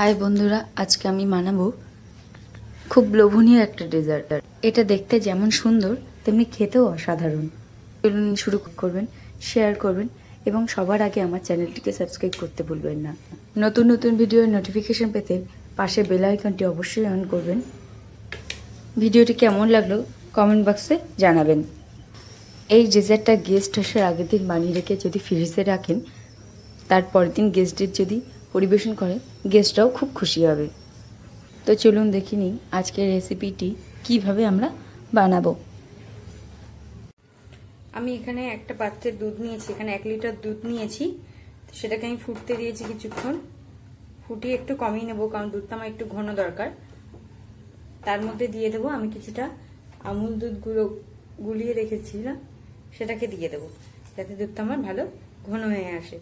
High বন্ধুরা, আজকে আমি বানাবো খুব লোভনীয় একটা ডেজার্ট। এটা দেখতে যেমন সুন্দর তেমনি খেতেও অসাধারণ। চলুন শুরু করবেন, শেয়ার করবেন এবং সবার আগে আমার চ্যানেলটিকে সাবস্ক্রাইব করতে ভুলবেন না। নতুন নতুন ভিডিওর নোটিফিকেশন পেতে পাশে বেল আইকনটি অবশ্যই অন করবেন। ভিডিওটি কেমন লাগলো কমেন্ট বক্সে জানাবেন। এই ডেজার্টটা গেস্ট আসার আগের দিন বানিয়ে রেখে যদি ফ্রিজে রাখেন, তারপরের দিন গেস্টদের যদি পরিবেশন করেন, গেস্টরাও খুব খুশি হবে। তো চলুন দেখে নিই আজকের রেসিপিটি কিভাবে আমরা বানাবো। আমি এখানে একটা পাত্রে দুধ নিয়েছি, এখানে 1 লিটার দুধ নিয়েছি। সেটাকে আমি ফুটতে দিয়েছি কিছুক্ষণ। ফুটিয়ে একটু কমিয়ে নেবো, কারণ দুধটা আমার একটু ঘন দরকার। তার মধ্যে দিয়ে দেবো আমি কিছুটা আমুল দুধ গুলিয়ে রেখেছিলাম, সেটাকে দিয়ে দেবো, যাতে দুধটা আমার ভালো ঘন হয়ে আসে।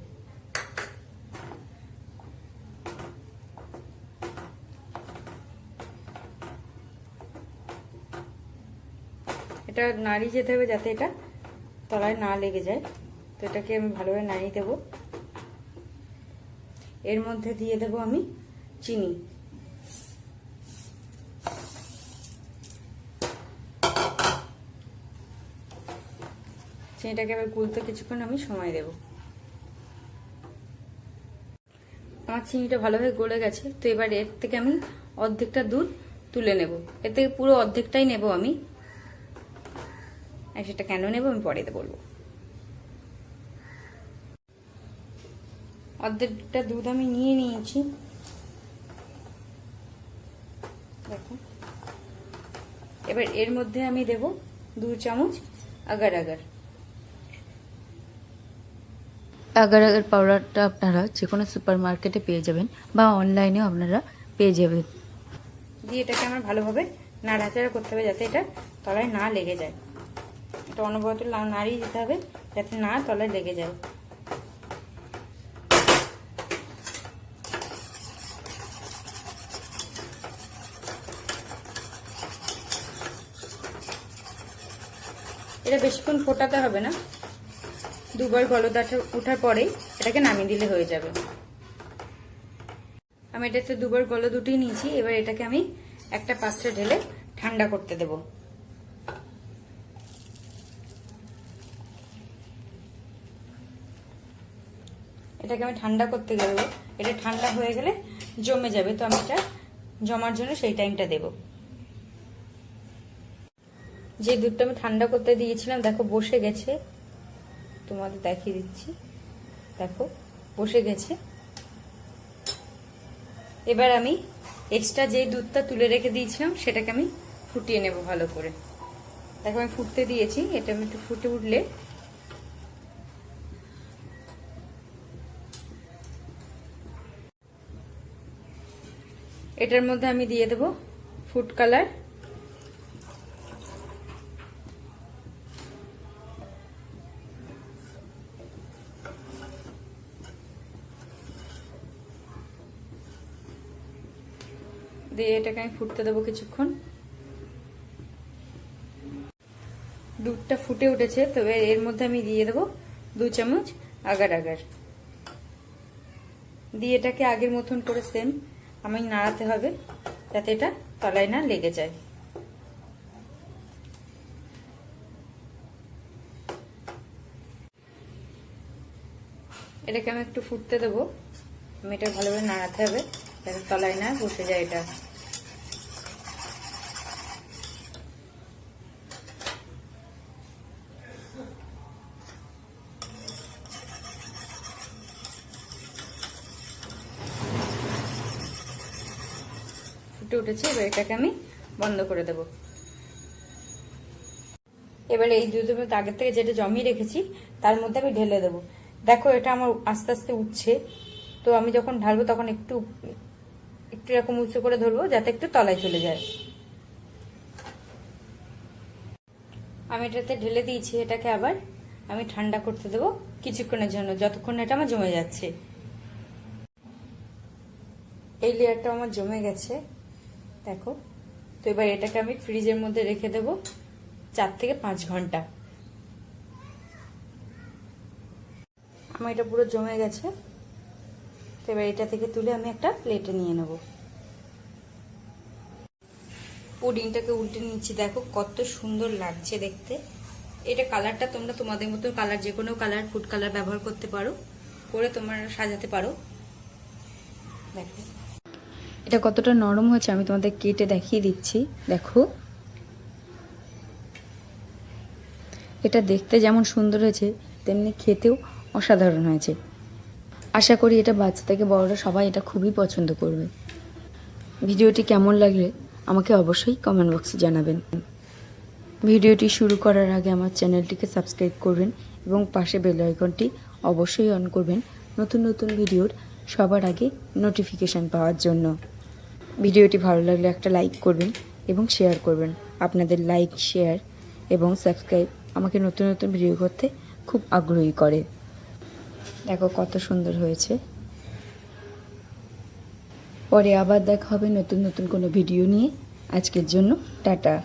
এটা নাড়িয়ে যেতে হবে যাতে এটা তলায় না লেগে যায়। তো এটাকে আমি ভালোভাবে নাড়িয়ে দেবো। এর মধ্যে দিয়ে দেবো আমি চিনি। চিনিটাকে আবার গুলতে কিছুক্ষণ আমি সময় দেব। আমার চিনিটা ভালোভাবে গলে গেছে। তো এবার এর থেকে আমি অর্ধেকটা দুধ তুলে নেব। এর থেকে পুরো অর্ধেকটাই নেব আমি। আর সেটা কেন নেব আমি পরে বলবো। অর্ধেকটা দুধ আমি নিয়ে নিয়েছি, দেখো। এবার এর মধ্যে আমি দেব 2 চামচ আগার আগার। আগার আগার পাউডারটা আপনারা যে কোনো সুপার মার্কেটে পেয়ে যাবেন বা অনলাইনেও আপনারা পেয়ে যাবেন। দিয়ে এটাকে আমার ভালোভাবে নাড়াচাড়া করতে হবে যাতে এটা তলায় না লেগে যায়। এটা অনবরত নাড়িয়ে যেতে হবে যাতে না তলায় লেগে যায়। এটা বেশিক্ষণ ফোটাতে হবে না, দুবার গলদা ওঠার পরেই এটাকে নামিয়ে দিলে হয়ে যাবে। আমি এটাতে দুবার গলদ উঠিয়ে নিয়েছি। এবার এটাকে আমি একটা পাত্রে ঢেলে ঠান্ডা করতে দেব। এটাকে আমি ঠান্ডা করতে দেবো। এটা ঠান্ডা হয়ে গেলে জমে যাবে, তো আমি এটা জমার জন্য সেই টাইমটা দেব। যে দুধটা আমি ঠান্ডা করতে দিয়েছিলাম, দেখো বসে গেছে। তোমাদের দেখিয়ে দিচ্ছি, দেখো বসে গেছে। এবার আমি এক্সট্রা যে দুধটা তুলে রেখে দিয়েছিলাম সেটাকে আমি ফুটিয়ে নেব ভালো করে। দেখো আমি ফুটতে দিয়েছি। এটা আমি একটু ফুটে উঠলে এটার মধ্যে আমি দিয়ে দেব ফুড কালার। দিয়ে এটাকে আমি ফুটতে দেবো কিছুক্ষণ। দুধটা ফুটে উঠেছে, তবে এর মধ্যে আমি দিয়ে দেবো 2 চামচ আগার আগার। দিয়ে এটাকে আগের মতন করে সেম আমি নাড়াতে হবে যাতে এটা তলায় না লেগে যায়। এটাকে আমি একটু ফুটতে দেবো। আমি এটা ভালোভাবে নাড়াতে হবে যাতে তলায় না বসে যায়। এটা ফুটে উঠেছে। এবার এটাকে আমি বন্ধ করে দেব। এবার এই দুধের মধ্যে আগের থেকে যেটা জমিয়ে রেখেছি তার মধ্যে আমি ঢেলে দেবো। দেখো এটা আমার আস্তে আস্তে উঠছে। তো আমি যখন ঢালবো তখন একটু একটু এরকম উঁচু করে ধরবো যাতে একটু তলায় চলে যায়। আমি এটাতে ঢেলে দিয়েছি। এটাকে আবার আমি ঠান্ডা করতে দেবো কিছুক্ষণের জন্য, যতক্ষণ এটা আমার জমে যাচ্ছে। এই লেয়ারটা আমার জমে গেছে, দেখো। তো এবার এটাকে আমি ফ্রিজের মধ্যে রেখে দেবো 4 থেকে 5 ঘন্টা। আমার এটা পুরো জমে গেছে। তো এবার এটা থেকে তুলে আমি একটা প্লেটে নিয়ে নেব। পুডিংটাকে উল্টে নিচ্ছি, দেখো কত সুন্দর লাগছে দেখতে। এটা কালারটা তোমরা তোমাদের মতো কালার, যে কোনো কালার, ফুড কালার ব্যবহার করতে পারো, করে তোমরা সাজাতে পারো। দেখো এটা কতটা নরম হয়েছে আমি তোমাদের কেটে দেখিয়ে দিচ্ছি। দেখো এটা দেখতে যেমন সুন্দর হয়েছে তেমনি খেতেও অসাধারণ হয়েছে। আশা করি এটা বাচ্চা থেকে বড়রা সবাই এটা খুবই পছন্দ করবে। ভিডিওটি কেমন লাগলে আমাকে অবশ্যই কমেন্ট বক্সে জানাবেন। ভিডিওটি শুরু করার আগে আমার চ্যানেলটিকে সাবস্ক্রাইব করবেন এবং পাশে বেল আইকনটি অবশ্যই অন করবেন নতুন নতুন ভিডিওর সবার আগে নোটিফিকেশন পাওয়ার জন্য। ভিডিওটি ভালো লাগলে একটা লাইক করবেন এবং শেয়ার করবেন। আপনাদের লাইক, শেয়ার এবং সাবস্ক্রাইব আমাকে নতুন নতুন ভিডিও করতে খুব আগ্রহী করে। দেখো কত সুন্দর হয়েছে। পরে আবার দেখা হবে নতুন নতুন কোনো ভিডিও নিয়ে। আজকের জন্য টাটা।